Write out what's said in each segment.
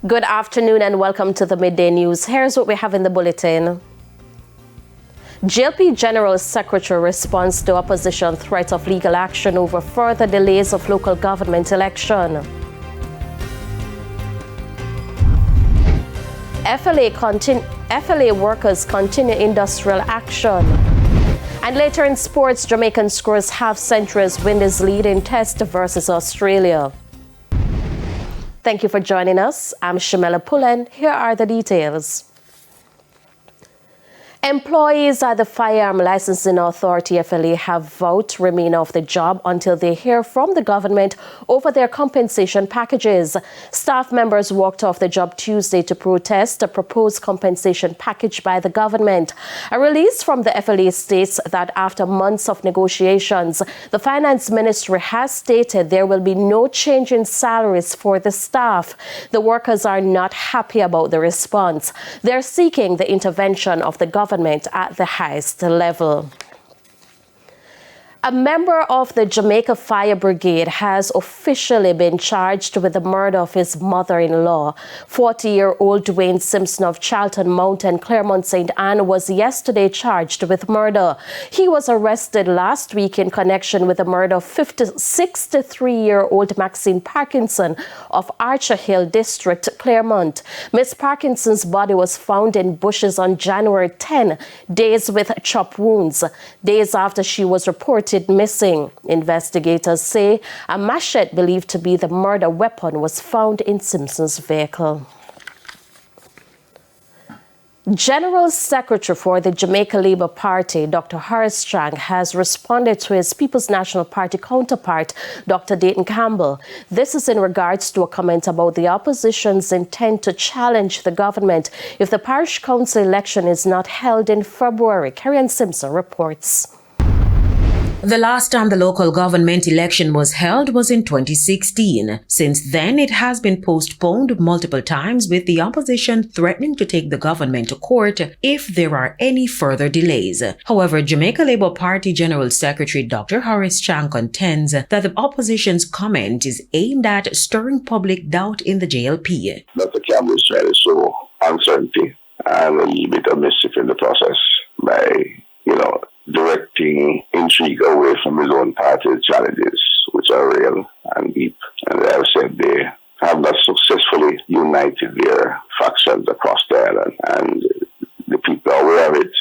Good afternoon and welcome to the Midday News. Here's what we have in the bulletin. JLP General Secretary responds to opposition threat of legal action over further delays of local government election. FLA workers continue industrial action. And later in sports, Jamaican scores half-century as Windies lead in test versus Australia. Thank you for joining us. I'm Shamela Pullen. Here are the details. Employees at the Firearm Licensing Authority, FLA, have vowed to remain off the job until they hear from the government over their compensation packages. Staff members walked off the job Tuesday to protest a proposed compensation package by the government. A release from the FLA states that after months of negotiations, the Finance Ministry has stated there will be no change in salaries for the staff. The workers are not happy about the response. They're seeking the intervention of the government at the highest level. A member of the Jamaica Fire Brigade has officially been charged with the murder of his mother-in-law. 40-year-old Dwayne Simpson of Charlton Mountain, Claremont St. Anne, was yesterday charged with murder. He was arrested last week in connection with the murder of 63-year-old Maxine Parkinson of Archer Hill District, Claremont. Miss Parkinson's body was found in bushes on January 10, days with chop wounds, days after she was reported missing. Investigators say a machete believed to be the murder weapon was found in Simpson's vehicle. General Secretary for the Jamaica Labour Party, Dr. Horace Chang, has responded to his People's National Party counterpart, Dr. Dayton Campbell. This is in regards to a comment about the opposition's intent to challenge the government if the parish council election is not held in February. Karen Simpson reports. The last time the local government election was held was in 2016. Since then, it has been postponed multiple times, with the opposition threatening to take the government to court if there are any further delays. However, Jamaica Labour Party General Secretary Dr. Horace Chang contends that the opposition's comment is aimed at stirring public doubt in the JLP. Dr. Campbell is trying to sow uncertainty and a little bit of mischief in the process by, directing intrigue away from his own party's challenges, which are real and deep. And as I said, they have not successfully united their factions across the island, and the people are aware of it.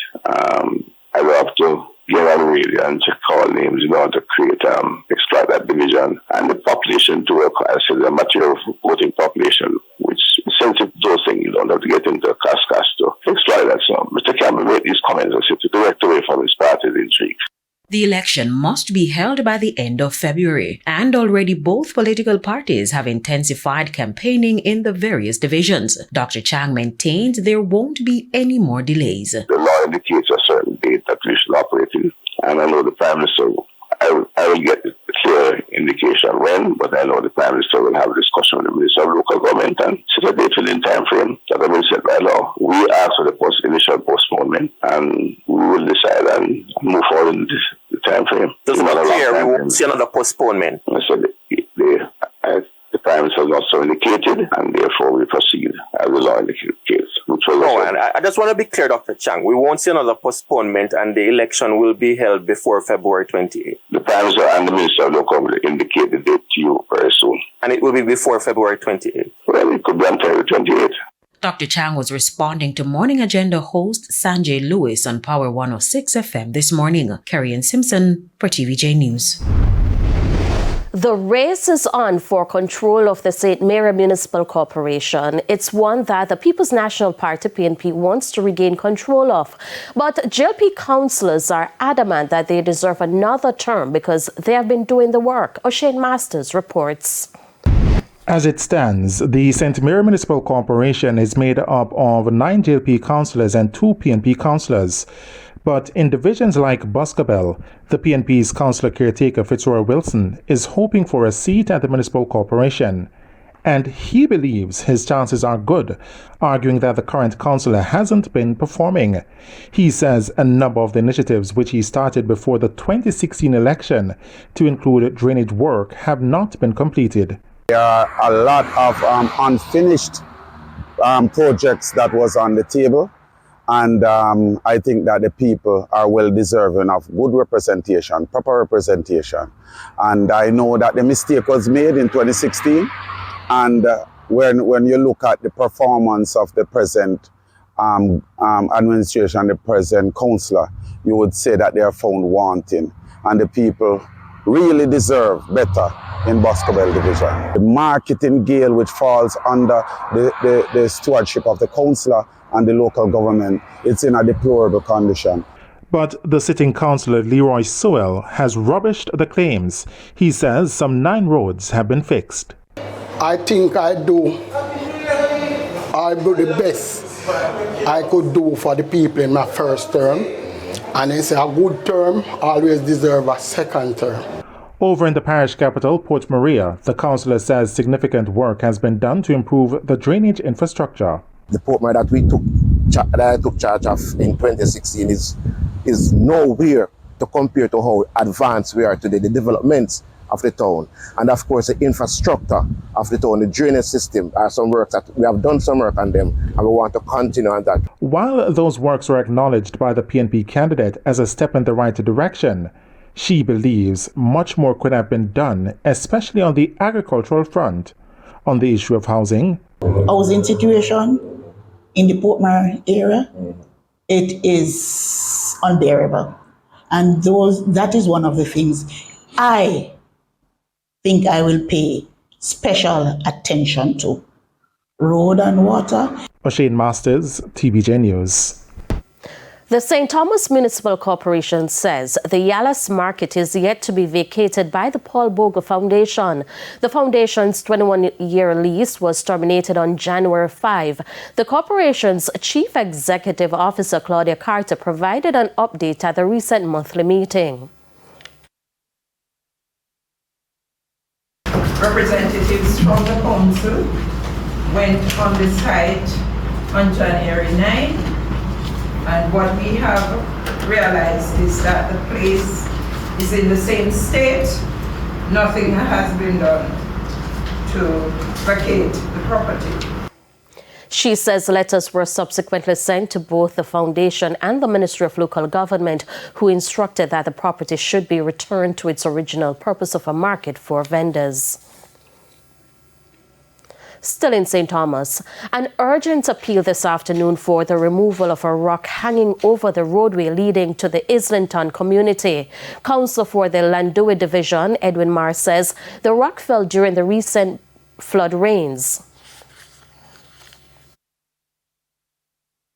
I will have to get on the radio and to call names in order to create, extract that division. And the population too, I said, the material voting population, which sensitive to those things, you don't have to get into a cast to extract that. So Mr. Campbell made these comments, I said, to direct away from his party's intrigue. The election must be held by the end of February, and already both political parties have intensified campaigning in the various divisions. Dr. Chang maintains there won't be any more delays. The law indicates a certain date that we should operate in, and I know the Prime Minister, I will get a clear indication when, but I know the Prime Minister will have a discussion with the Minister of Local Government and set a date within time frame that have been set by law. We ask for the initial postponement, and we will decide and move forward in the time frame. Does it not clear we won't see another postponement? I said the Prime Minister has not so indicated, and therefore we proceed as the law indicates. And I just want to be clear, Dr. Chang, we won't see another postponement, and the election will be held before February 28th. The Prime Minister and the Minister of Local Government indicate the date to you very soon. And it will be before February 28th? Well, it could be until the 28th. Dr. Chang was responding to Morning Agenda host Sanjay Lewis on Power 106 FM this morning. Carrie Simpson for TVJ News. The race is on for control of the St. Mary Municipal Corporation. It's one that the People's National Party, PNP, wants to regain control of. But JLP councillors are adamant that they deserve another term because they have been doing the work. O'Shane Masters reports. As it stands, the St. Mary Municipal Corporation is made up of 9 JLP councillors and 2 PNP councillors. But in divisions like Boscobel, the PNP's councillor caretaker Fitzroy Wilson is hoping for a seat at the municipal corporation. And he believes his chances are good, arguing that the current councillor hasn't been performing. He says a number of the initiatives which he started before the 2016 election to include drainage work have not been completed. There are a lot of unfinished projects that was on the table. And I think that the people are well deserving of good representation, proper representation. And I know that the mistake was made in 2016. And when you look at the performance of the present administration, the present councillor, you would say that they are found wanting. And the people really deserve better in Boscobel Division. The marketing gale, which falls under the stewardship of the councillor and the local government, it's in a deplorable condition. But the sitting councillor Leroy Sewell has rubbished the claims. He says some 9 roads have been fixed. I think I do the best I could do for the people in my first term. And it's a good term always deserve a second term. Over in the parish capital, Port Maria, the councillor says significant work has been done to improve the drainage infrastructure. The Port Maria that I took charge of in 2016 is nowhere to compare to how advanced we are today, the developments of the town. And of course, the infrastructure of the town, the drainage system, are some work that we have done some work on them, and we want to continue on that. While those works were acknowledged by the PNP candidate as a step in the right direction, she believes much more could have been done, especially on the agricultural front. On the issue of housing situation in the Port Maria area, it is unbearable. And that is one of the things I think I will pay special attention to. Road and water. O'Shane Masters, TBJ News. The St. Thomas Municipal Corporation says the Yalas Market is yet to be vacated by the Paul Bogle Foundation. The foundation's 21-year lease was terminated on January 5. The corporation's Chief Executive Officer, Claudia Carter, provided an update at the recent monthly meeting. Representatives from the council went on the site on January 9. And what we have realized is that the place is in the same state. Nothing has been done to vacate the property. She says letters were subsequently sent to both the foundation and the Ministry of Local Government, who instructed that the property should be returned to its original purpose of a market for vendors. Still in St. Thomas, an urgent appeal this afternoon for the removal of a rock hanging over the roadway leading to the Islington community. Councillor for the Landui Division, Edwin Marr, says the rock fell during the recent flood rains.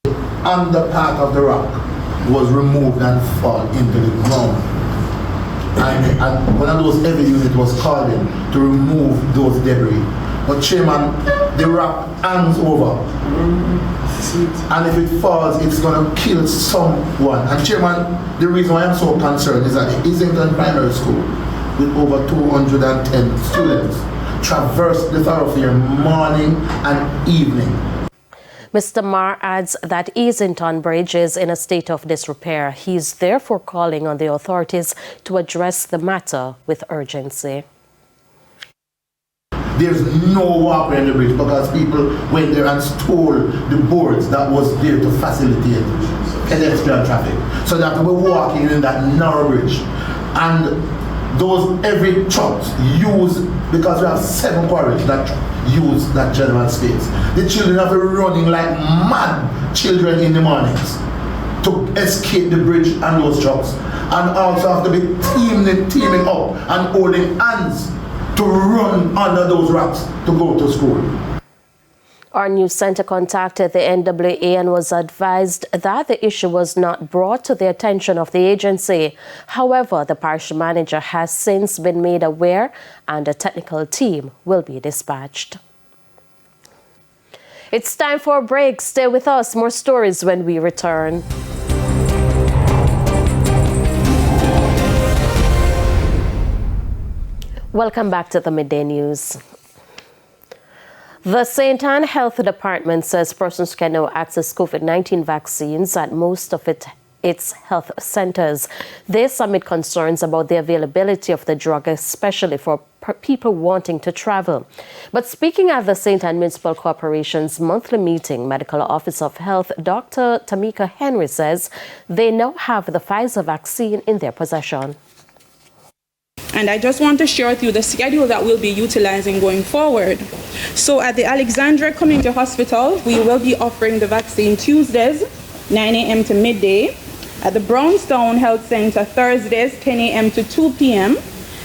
Under part of the rock was removed and fall into the ground. And one of those heavy units was called in to remove those debris. But Chairman, the rock hangs over. And if it falls, it's going to kill someone. And Chairman, the reason why I'm so concerned is that the Easington Primary School, with over 210 students, traversed the thoroughfare morning and evening. Mr. Marr adds that Easington Bridge is in a state of disrepair. He is therefore calling on the authorities to address the matter with urgency. There's no walkway on the bridge because people went there and stole the boards that was there to facilitate pedestrian traffic. So that we're walking in that narrow bridge. And those every truck use, because we have 7 quarries that use that general space. The children have been running like mad children in the mornings to escape the bridge and those trucks. And also have to be teaming up and holding hands to run under those rocks to go to school. Our news center contacted the NWA and was advised that the issue was not brought to the attention of the agency. However, the parish manager has since been made aware and a technical team will be dispatched. It's time for a break. Stay with us. More stories when we return. Welcome back to the Midday News. The St. Anne Health Department says persons can now access COVID-19 vaccines at most of its its health centers. This amid concerns about the availability of the drug, especially for people wanting to travel. But speaking at the St. Anne Municipal Corporation's monthly meeting, Medical Officer of Health Dr. Tamika Henry says they now have the Pfizer vaccine in their possession. And I just want to share with you the schedule that we'll be utilizing going forward. So at the Alexandria Community Hospital, we will be offering the vaccine Tuesdays, 9 a.m. to midday. At the Brownstown Health Center, Thursdays, 10 a.m. to 2 p.m.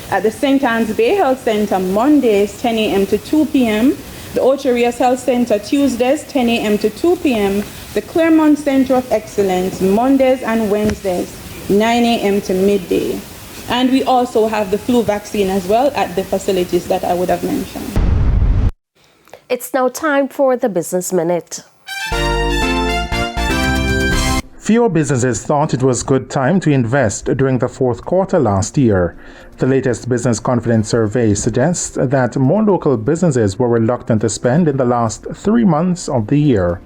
At the St. Anne's Bay Health Center, Mondays, 10 a.m. to 2 p.m. The Ocho Rios Health Center, Tuesdays, 10 a.m. to 2 p.m. The Claremont Center of Excellence, Mondays and Wednesdays, 9 a.m. to midday. And we also have the flu vaccine as well at the facilities that I would have mentioned. It's now time for the Business Minute. Fewer businesses thought it was good time to invest during the fourth quarter last year. The latest Business Confidence Survey suggests that more local businesses were reluctant to spend in the last 3 months of the year.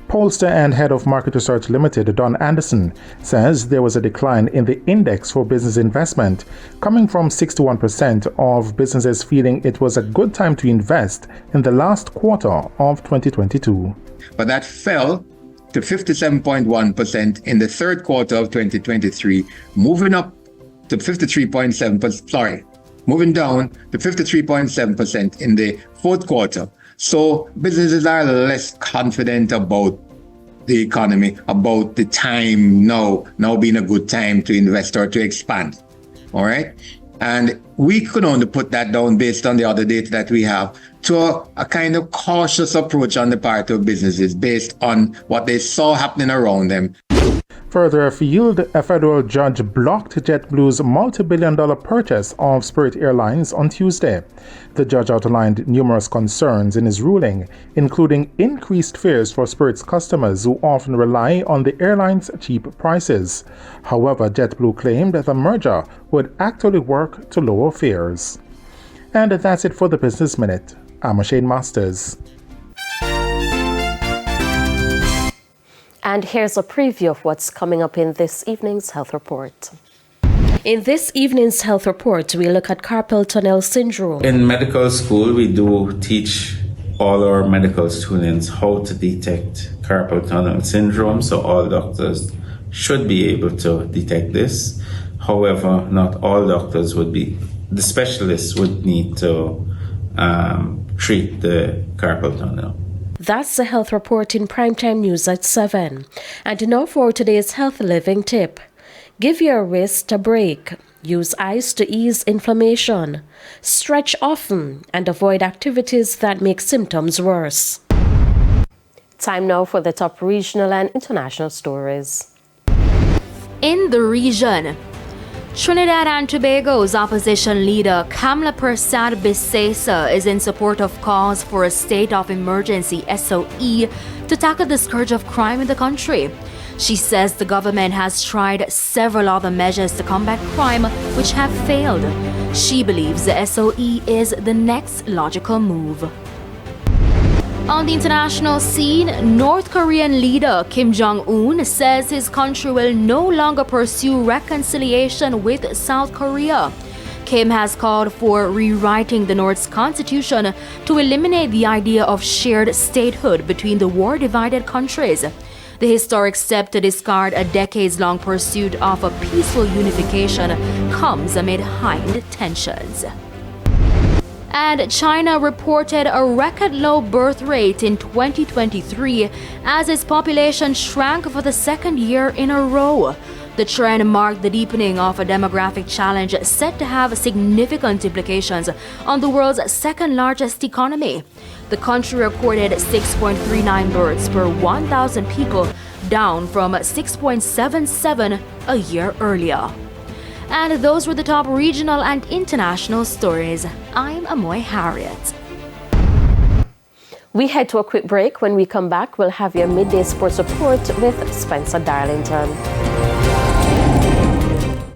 Pollster and Head of Market Research Limited, Don Anderson, says there was a decline in the index for business investment, coming from 61% of businesses feeling it was a good time to invest in the last quarter of 2022. But that fell to 57.1% in the third quarter of 2023, moving up to 53.7%, moving down to 53.7% in the fourth quarter. So businesses are less confident about the economy, about the time now being a good time to invest or to expand. All right. And we could only put that down based on the other data that we have to a kind of cautious approach on the part of businesses based on what they saw happening around them. Further afield, a federal judge blocked JetBlue's multi-billion-dollar purchase of Spirit Airlines on Tuesday. The judge outlined numerous concerns in his ruling, including increased fares for Spirit's customers who often rely on the airline's cheap prices. However, JetBlue claimed that the merger would actually work to lower fares. And that's it for the Business Minute. I'm Shane Masters. And here's a preview of what's coming up in this evening's Health Report. In this evening's Health Report, we look at carpal tunnel syndrome. In medical school, we do teach all our medical students how to detect carpal tunnel syndrome, so all doctors should be able to detect this. However, not all doctors the specialists would need to treat the carpal tunnel. That's the Health Report in Primetime News at 7. And now for today's Health Living tip. Give your wrist a break. Use ice to ease inflammation. Stretch often and avoid activities that make symptoms worse. Time now for the top regional and international stories. In the region, Trinidad and Tobago's opposition leader Kamla Persad Bissesa is in support of calls for a state of emergency SOE to tackle the scourge of crime in the country. She says the government has tried several other measures to combat crime which have failed. She believes the SOE is the next logical move. On the international scene, North Korean leader Kim Jong-un says his country will no longer pursue reconciliation with South Korea. Kim has called for rewriting the North's constitution to eliminate the idea of shared statehood between the war-divided countries. The historic step to discard a decades-long pursuit of a peaceful unification comes amid heightened tensions. And China reported a record low birth rate in 2023 as its population shrank for the second year in a row. The trend marked the deepening of a demographic challenge set to have significant implications on the world's second largest economy. The country recorded 6.39 births per 1,000 people, down from 6.77 a year earlier. And those were the top regional and international stories. I'm Amoy Harriet. We head to a quick break. When we come back, we'll have your midday sports report with Spencer Darlington.